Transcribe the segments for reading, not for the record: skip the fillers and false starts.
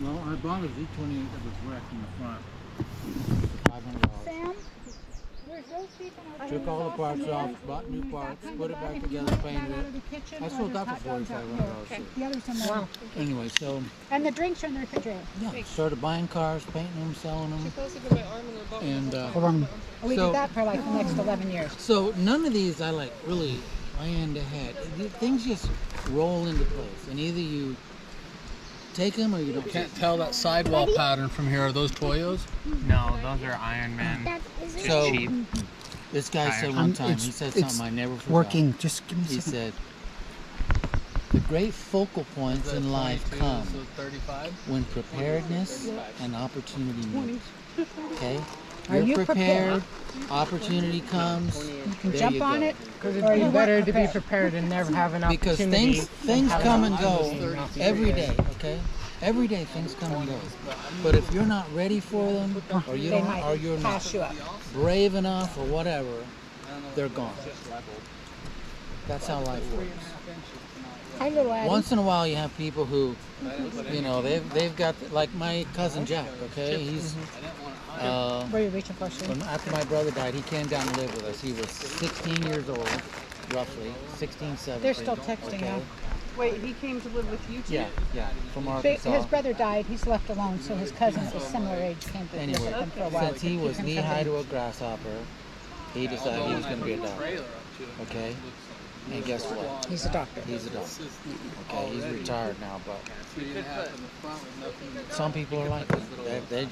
Well, I bought a Z20 that was wrecked in the front. $500. Sam, there's roast beef and Took all the parts off, bought new parts, put it back together, painted it. I sold that for $4,500. The others in there. Wow. Anyway, so And the drinks are in the refrigerator. yeah, started buying cars, painting them, selling them, and Hold on. We So- did that for like the next 11 years. so none of these I like really planned ahead. Things just roll into place, and either you take them or you don't. Can't tell that sidewall pattern from here. Are those Toyos? No, those are Iron Man. So cheap. this guy said one time, he said something I never forgot. Working. Just give me a He second. said, "The great focal points in life come So 35. when preparedness and opportunity meet." Okay? Are you prepared? Opportunity comes. You can there jump you on go. it. Because Or it'd you be better weren't to be prepared. prepared and never have an Because opportunity. things have come an and go opportunity. every day, okay? Every day things come and go. But if you're not ready for them, or you They don't, might or you're not pass you up. brave enough, or whatever, they're gone. That's how life works. Hi, little Addie. Once in a while, you have people who, you know, they've got, like my cousin Jack. Okay, he's Where are you reaching for, Sue? after my brother died, he came down to live with us. He was 16 years old, roughly 16, 17. They're still texting okay? now. Wait, he came to live with you too? Yeah, from His Arkansas. brother died. He's left alone, so his cousins of similar age came to live with Anyway, him for a while. since he to was keep him knee high company. to a grasshopper, he decided he was going to be a doctor. Okay, and guess what? He's a doctor. He's a doctor. Okay, he's retired now, but some people are like that. They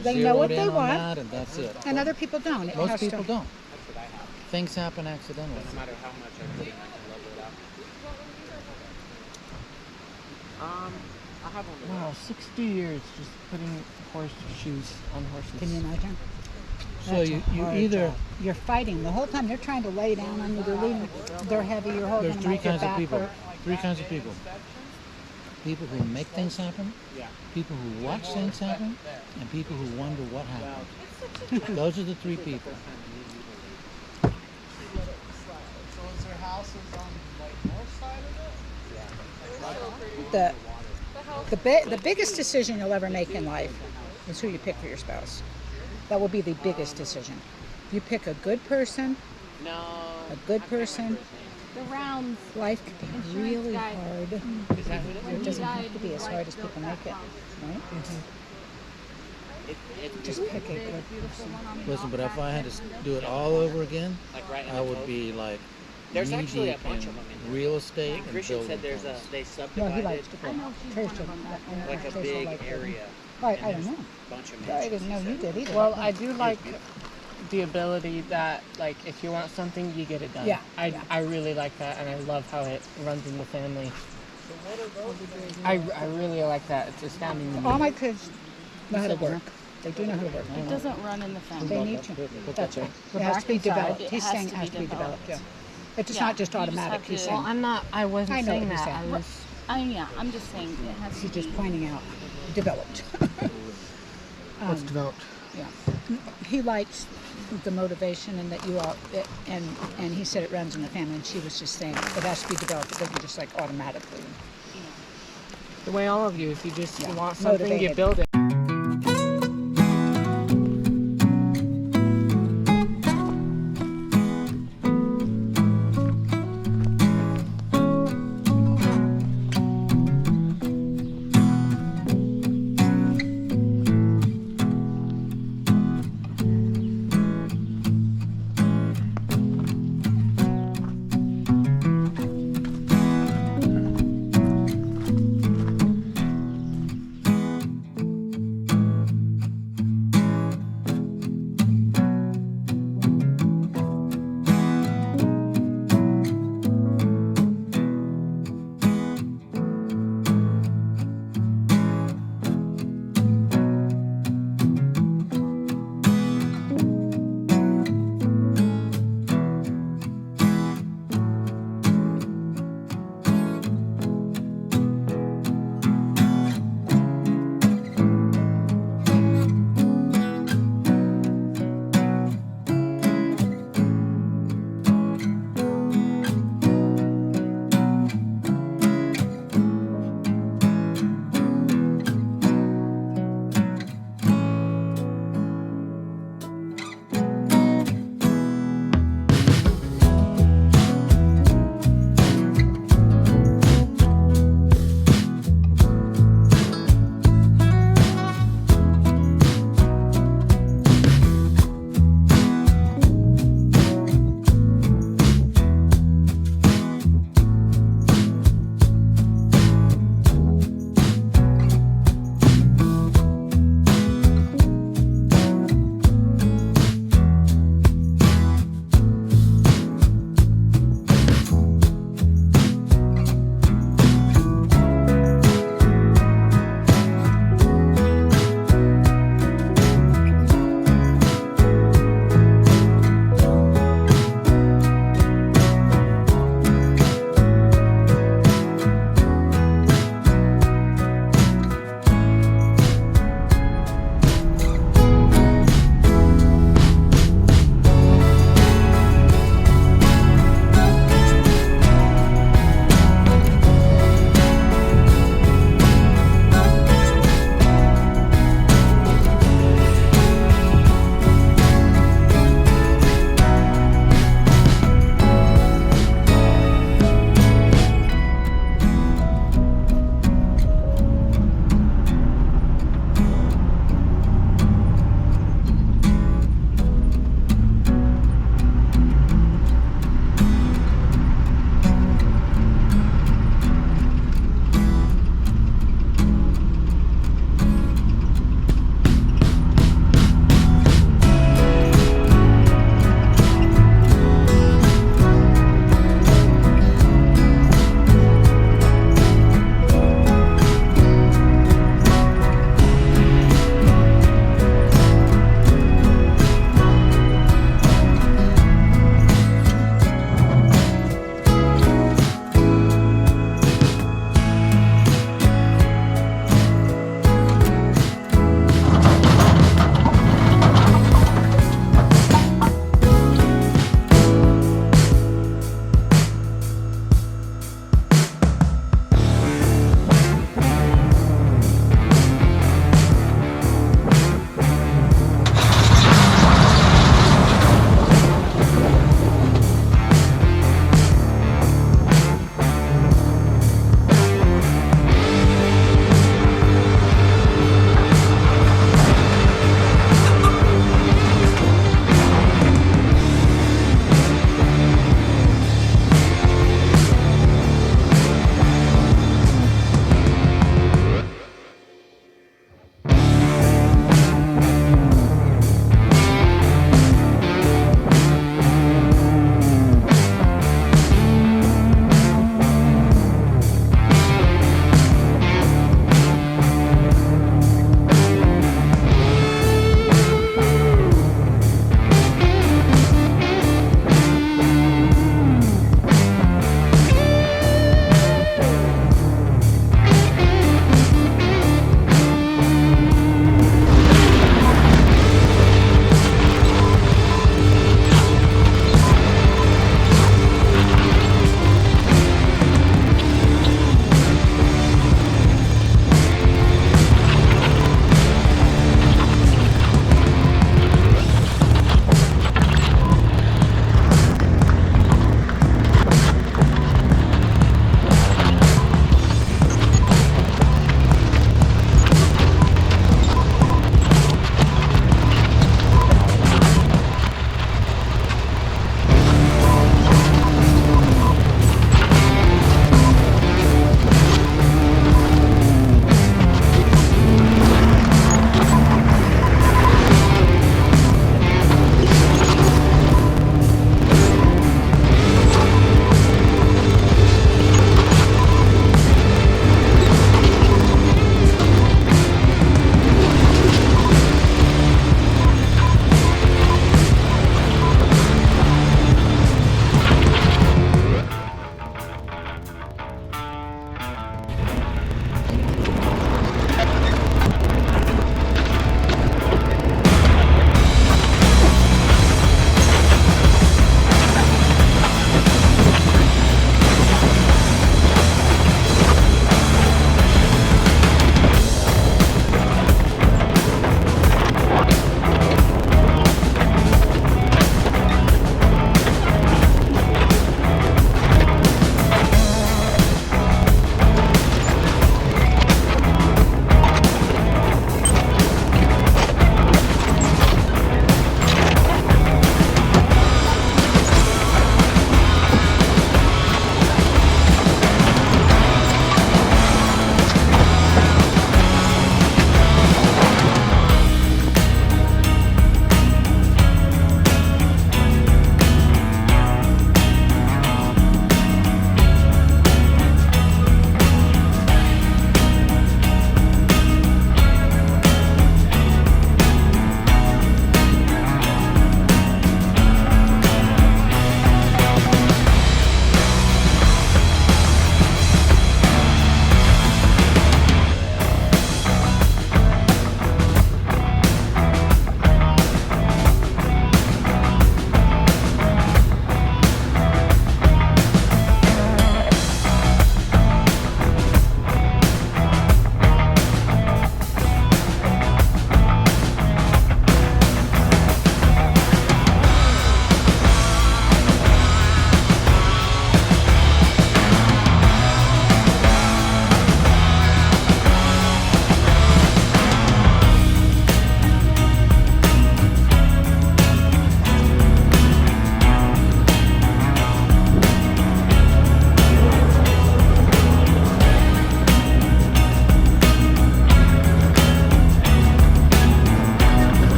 They know what zeroed in they on want. that, and that's it. And other people don't. It Most has people to, don't. Things happen accidentally. No matter how much I put in, I can level it out. I have one. Wow, 60 years just putting horse shoes on horses. Can you imagine? So That's you a hard either job. You're fighting the whole time. They're trying to lay down on you. They're leaning. They're heavy. You're holding there's them three like your kinds of back people. hurt. Three kinds of people. People who make things happen, Yeah. people who watch things happen, and people who wonder what happened. Those are the three people. So is their houses on like north side of it? The biggest decision you'll ever make in life is who you pick for your spouse. That will be the biggest decision. If you pick a good person, The rounds. life can be Insurance really guy. hard. Is that what it It is? doesn't have to be as hard as people make it, right? Just pick a good person. Listen, but if I had to do it all over again, Like right in I the would road? be like There's knee actually a deep bunch in of them in here. real estate and Christian building said there's a things. they No, he subdivided likes to go. I know she's Christian, one of them. like a Christian big likes to go. area. Right, and I don't there's know. a bunch of I mansions. didn't know you did either. Well, I do like the ability that, like, if you want something, you get it done. Yeah, I yeah. I really like that, and I love how it runs in the family. I really like that. It's astounding to me. All my kids know how to work. They do know how to work. It doesn't run in the family. They need to. That's right. The It has to be Brackin side, developed. it He's has saying to it has be to be developed, yeah. It's Yeah, not just you just automatic. have He's to- Well, saying, I wasn't I know saying what he's that. I saying. was. Yeah, I'm just saying it has to he's be. just pointing out, developed. What's developed? Yeah. He likes the motivation and that you all, and he said it runs in the family, and she was just saying it has to be developed. It doesn't just like automatically. The way all of you, if you just Yeah, want something, you motivated. build it.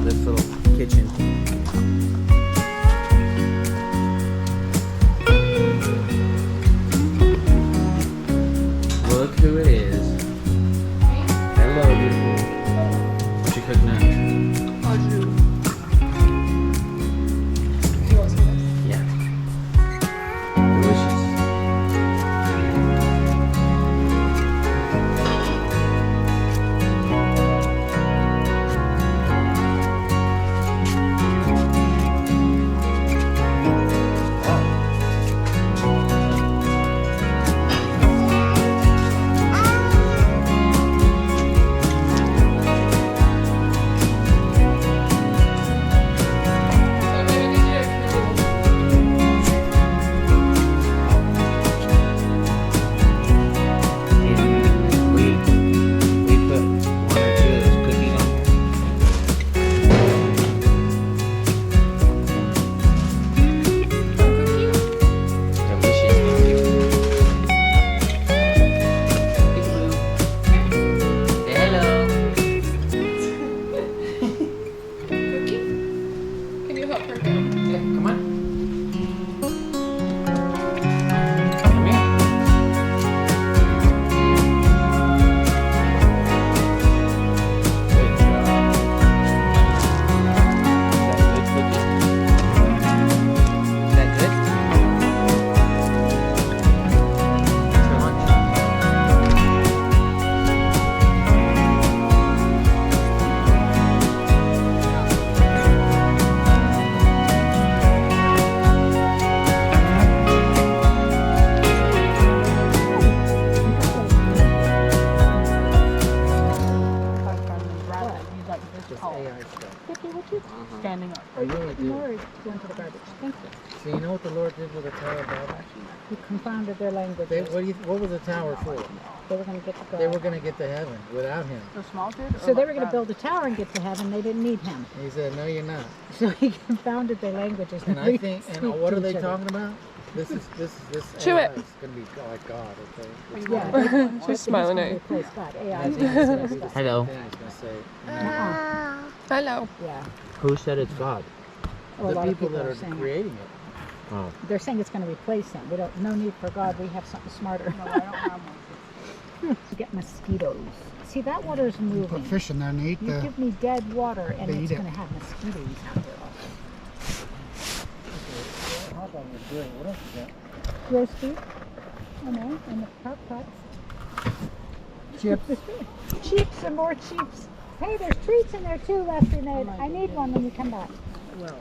built this little kitchen. Look who it is. Hello, beautiful. What you cooking up? Yeah. Delicious. Standing up. I really do. More going to the garbage. Thank you. So you know what the Lord did with the Tower of Babel? He confounded their language. What was the tower for? They were going to get to God. They were going to get to heaven without him. The small kid? So they were going to build a tower and get to heaven. They didn't need him. And he said, no, you're not. So he confounded their languages. And I think, speak and what to are they each other. talking about? This Chew AI it. is going to be like God, okay? It's Yeah. She's smiling at you. Replace God. AI. I think it's going to be the same Hello. thing. It's going to say, Uh-uh. Hello. Yeah. Who said it's God? Well, a the lot of people that are saying it. creating it. Oh. They're saying it's going to replace him. We don't. No need for God. We have something smarter. No, I don't have one. Get mosquitoes. See, that water is moving. Put fish in there and they eat You the. give me dead water, and they it's eat it. going to have mosquitoes out there. How about we're doing? What else is that? Roast beef, you know, and the crock pots. Chips. Chips and more chips. Hey, there's treats in there too, Leslie Nate. I need one when you come back. Well,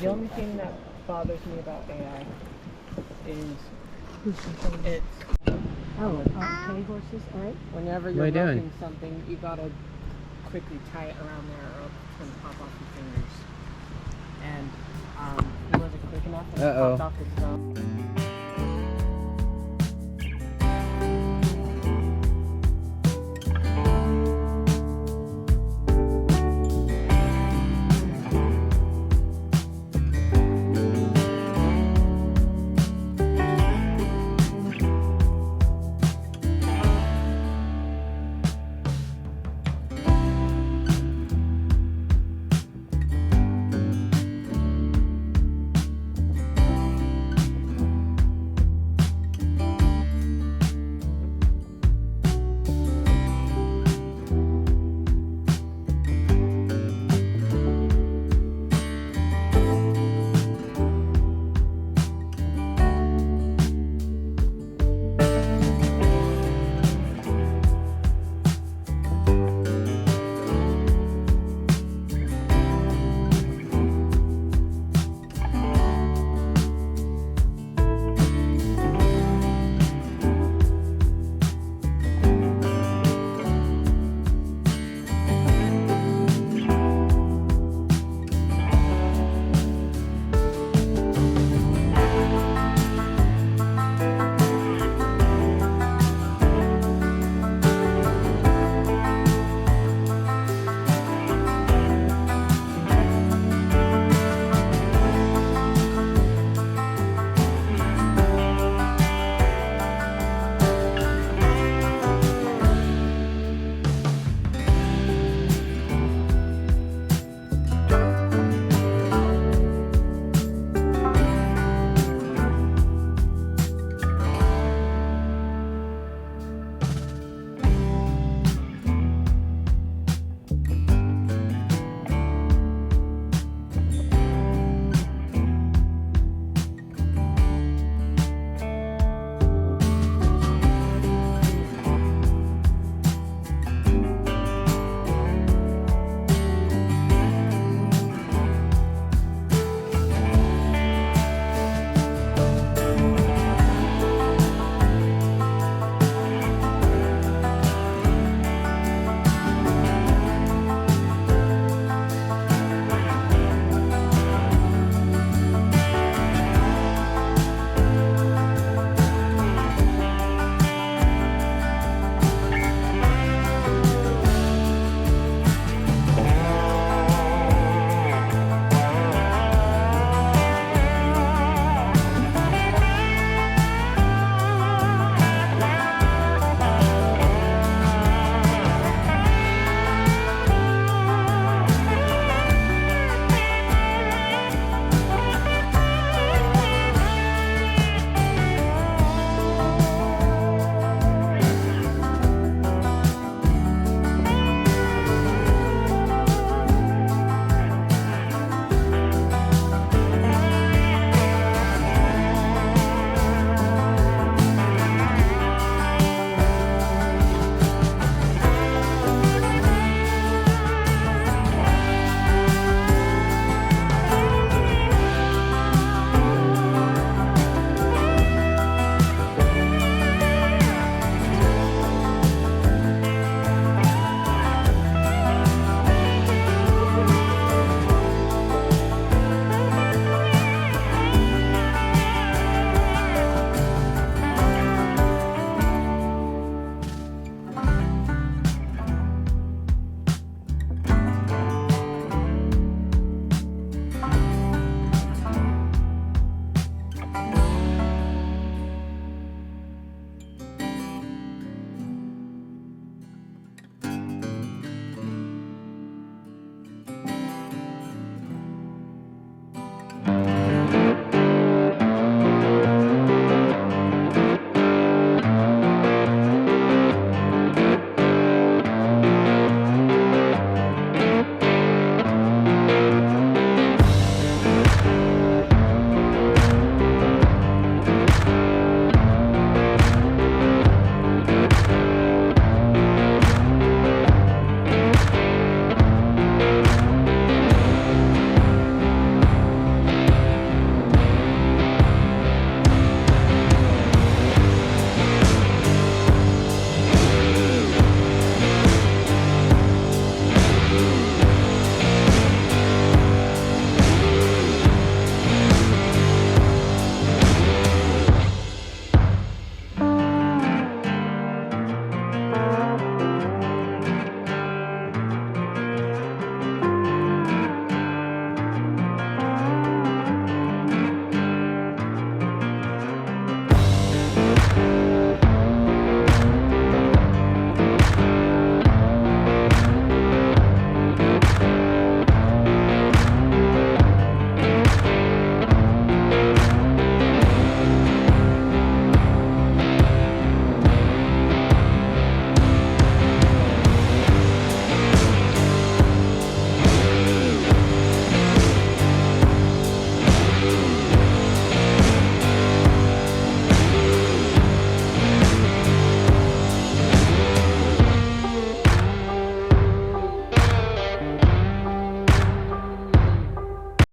the only thing that bothers me about AI is it's Oh, okay, horses, all right. whenever What you're are you doing? milking something, you gotta quickly tie it around there or it's gonna pop off your fingers. And he wasn't quick enough and it Uh-oh. popped off his thumb.